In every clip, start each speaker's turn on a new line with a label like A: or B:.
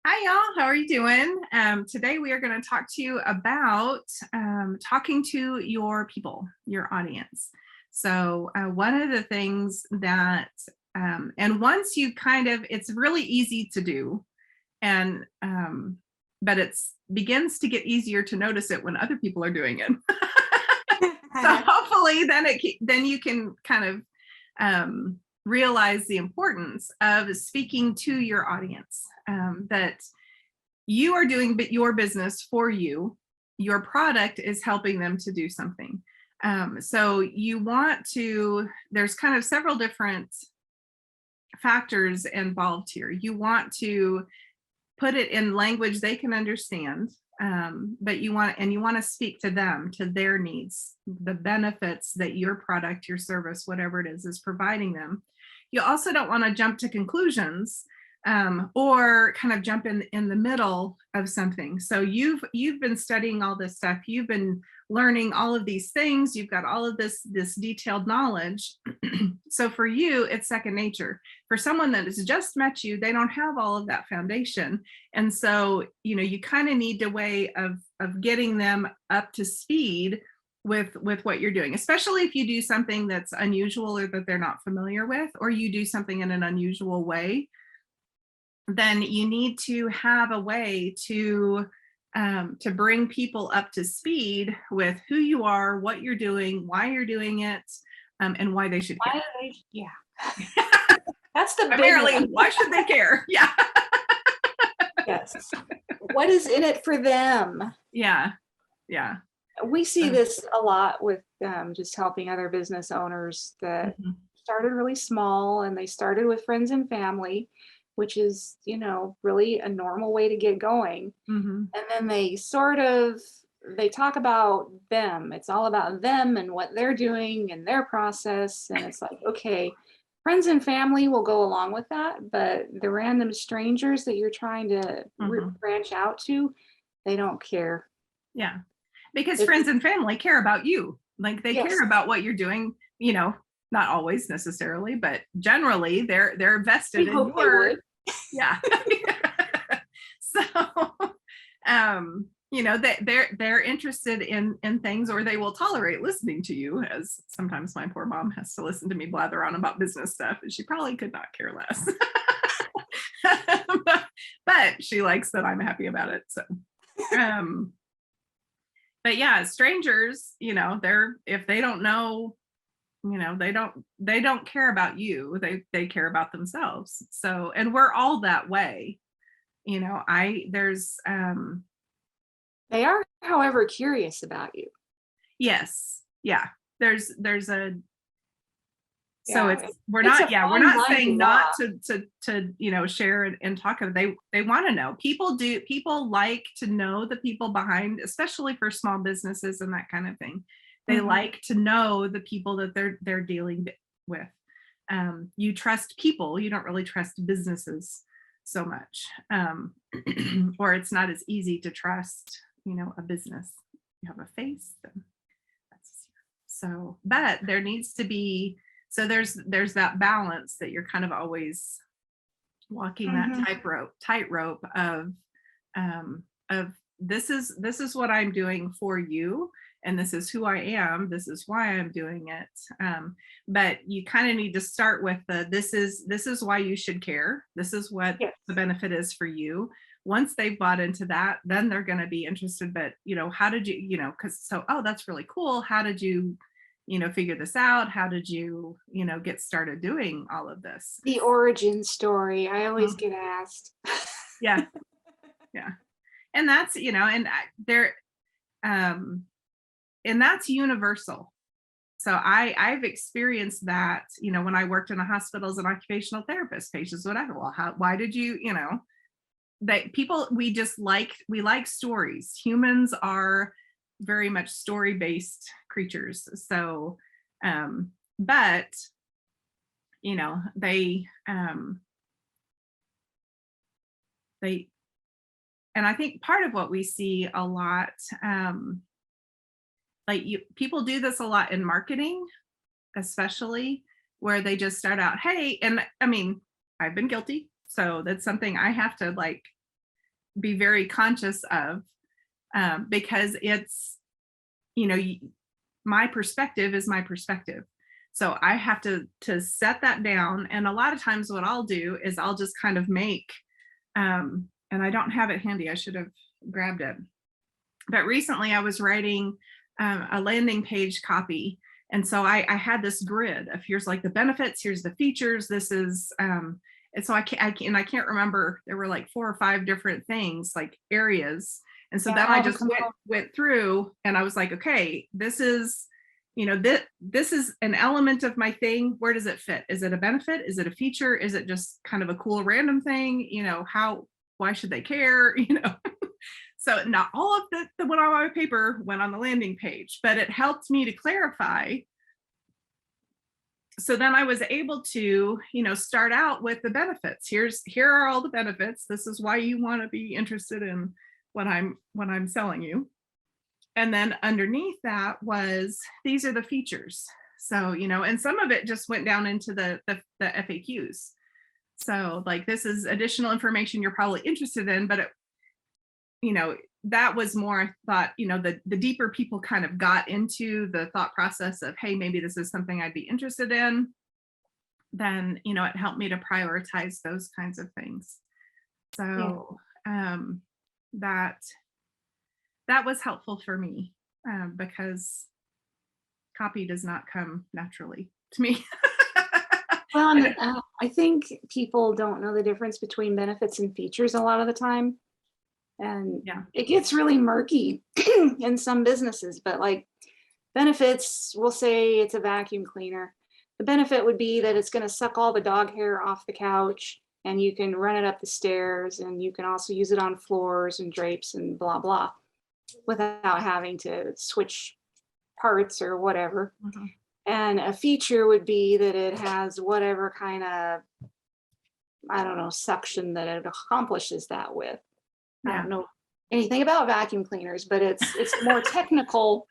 A: Hi, y'all. How are you doing? Today, we are going to talk to you about talking to your people, your audience. So, one of the things that, and once you it's really easy to do, and but it's begins to get easier to notice it when other people are doing it. So hopefully, then you can kind of realize the importance of speaking to your audience. That you are doing your business for you. Your product is helping them to do something. So you want to. There's kind of several different factors involved here. You want to put it in language they can understand, but you want to speak to them, to their needs, the benefits that your product, your service, whatever it is providing them. You also don't want to jump to conclusions, or kind of jump in the middle of something. So you've been studying all this stuff, you've been learning all of these things, you've got all of this detailed knowledge. So for you, it's second nature. For someone that has just met you, they don't have all of that foundation. And so, you kind of need a way of getting them up to speed with what you're doing, especially if you do something that's unusual or that they're not familiar with, or you do something in an unusual way. Then you need to have a way to bring people up to speed with who you are, what you're doing, why you're doing it, and why they should care.
B: That's the
A: Primarily,
B: big one.
A: why should they care? Yeah.
B: Yes. What is in it for them?
A: Yeah.
B: We see this a lot with just helping other business owners that started really small, and they started with friends and family, which is, really a normal way to get going. And then they talk about them. It's all about them and what they're doing and their process. And it's like, okay, friends and family will go along with that, but the random strangers that you're trying to branch out to, they don't care.
A: Yeah. Because friends and family care about you. Like they care about what you're doing, not always necessarily, but generally they're vested in your. Yeah. So, they're interested in things, or they will tolerate listening to you, as sometimes my poor mom has to listen to me blather on about business stuff, and she probably could not care less. But she likes that I'm happy about it. So, but yeah, strangers, if they don't know, they don't care about you. They care about themselves. So, and we're all that way.
B: They are, however, curious about you.
A: Yes. Yeah. There's a, so we're
B: not
A: saying not to share and talk. They want to know. People like to know the people behind, especially for small businesses and that kind of thing. They like to know the people that they're dealing with. You trust people, you don't really trust businesses so much. Or it's not as easy to trust, a business. You have a face. So, but there needs to be, so there's that balance that you're kind of always walking that tightrope of this is what I'm doing for you, and this is who I am, this is why I'm doing it. But you kind of need to start with this is why you should care, this is what the benefit is for you. Once they've bought into that, then they're going to be interested. But how did you, that's really cool, how did you figure this out? How did you, get started doing all of this?
B: The origin story. I always get asked.
A: Yeah. And that's, and that's universal. So I've experienced that, when I worked in a hospital as an occupational therapist, patients, whatever. Well, why did you, that people, we like stories. Humans are very much story-based creatures. So, but, they, and I think part of what we see a lot, people do this a lot in marketing, especially, where they just start out, hey, and I mean, I've been guilty. So that's something I have to be very conscious of, because it's, my perspective is my perspective. So I have to set that down. And a lot of times what I'll do is I'll just kind of make, and I don't have it handy. I should have grabbed it. But recently I was writing a landing page copy. And so I had this grid of here's like the benefits, here's the features, this is, and so I can't remember, there were like 4 or 5 different things, like areas. And so then I just went through and I was like, okay, this is, this is an element of my thing. Where does it fit? Is it a benefit? Is it a feature? Is it just kind of a cool random thing? Why should they care? So not all of the one on my paper went on the landing page, but it helped me to clarify. So then I was able to, start out with the benefits. Here are all the benefits. This is why you want to be interested in what I'm selling you. And then underneath that was, these are the features. So, and some of it just went down into the FAQs. So like, this is additional information you're probably interested in, but that was more, I thought, the deeper people kind of got into the thought process of, hey, maybe this is something I'd be interested in, then, it helped me to prioritize those kinds of things. So that was helpful for me, because copy does not come naturally to me.
B: Well, and, I think people don't know the difference between benefits and features a lot of the time. And it gets really murky in some businesses, but like benefits, we'll say it's a vacuum cleaner. The benefit would be that it's going to suck all the dog hair off the couch and you can run it up the stairs, and you can also use it on floors and drapes and blah, blah, without having to switch parts or whatever. Mm-hmm. And a feature would be that it has whatever kind of, I don't know, suction that it accomplishes that with. I don't know anything about vacuum cleaners, but it's more technical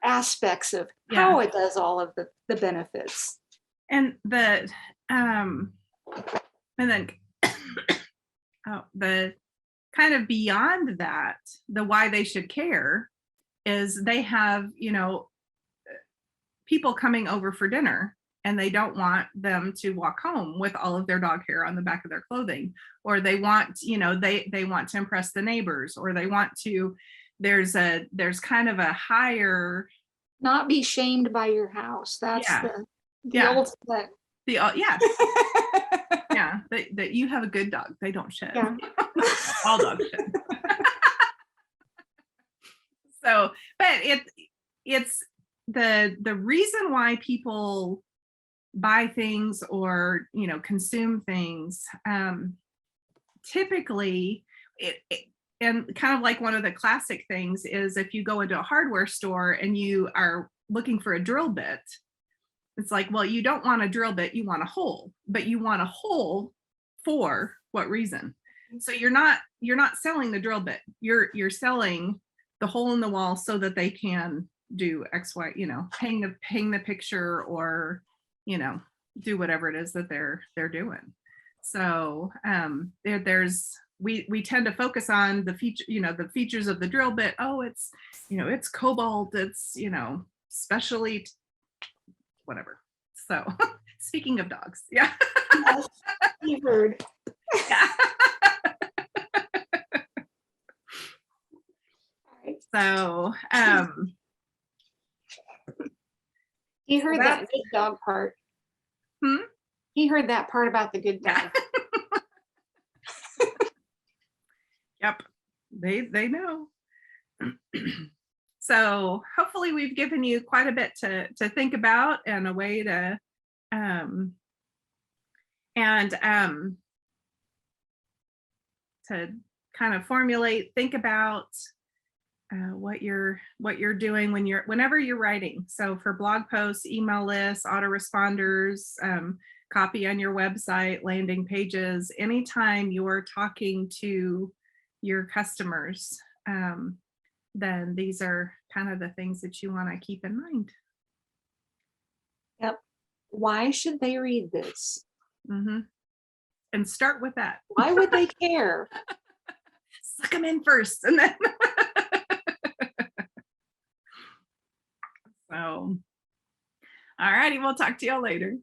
B: aspects of how it does all of the benefits.
A: And the kind of beyond that, the why they should care is they have, people coming over for dinner, and they don't want them to walk home with all of their dog hair on the back of their clothing, or they want, they want to impress the neighbors, or they want to, there's kind of a higher,
B: not be shamed by your house. That's the ultimate.
A: That you have a good dog. They don't shed. Yeah. All dogs shed. So, but it's the reason why people buy things or consume things, typically and kind of like one of the classic things is if you go into a hardware store and you are looking for a drill bit, it's like, well, you don't want a drill bit, you want a hole, but you want a hole for what reason? So you're not selling the drill bit, you're selling the hole in the wall so that they can do X, Y, hang the picture, or do whatever it is that they're doing. So we tend to focus on the feature, the features of the drill bit. Oh, it's it's cobalt, it's specially whatever. So speaking of dogs, yes,
B: you heard.
A: Yeah. So
B: he heard that good dog part. He heard that part about the good dog.
A: Yep, they know. So hopefully we've given you quite a bit to think about, and a way to to kind of formulate, think about what you're doing whenever you're writing. So for blog posts, email lists, autoresponders, copy on your website, landing pages, anytime you're talking to your customers, then these are kind of the things that you want to keep in mind.
B: Yep. Why should they read this?
A: Mm-hmm. And start with that.
B: Why would they care?
A: suck them in first. And then, so, all righty, we'll talk to y'all later.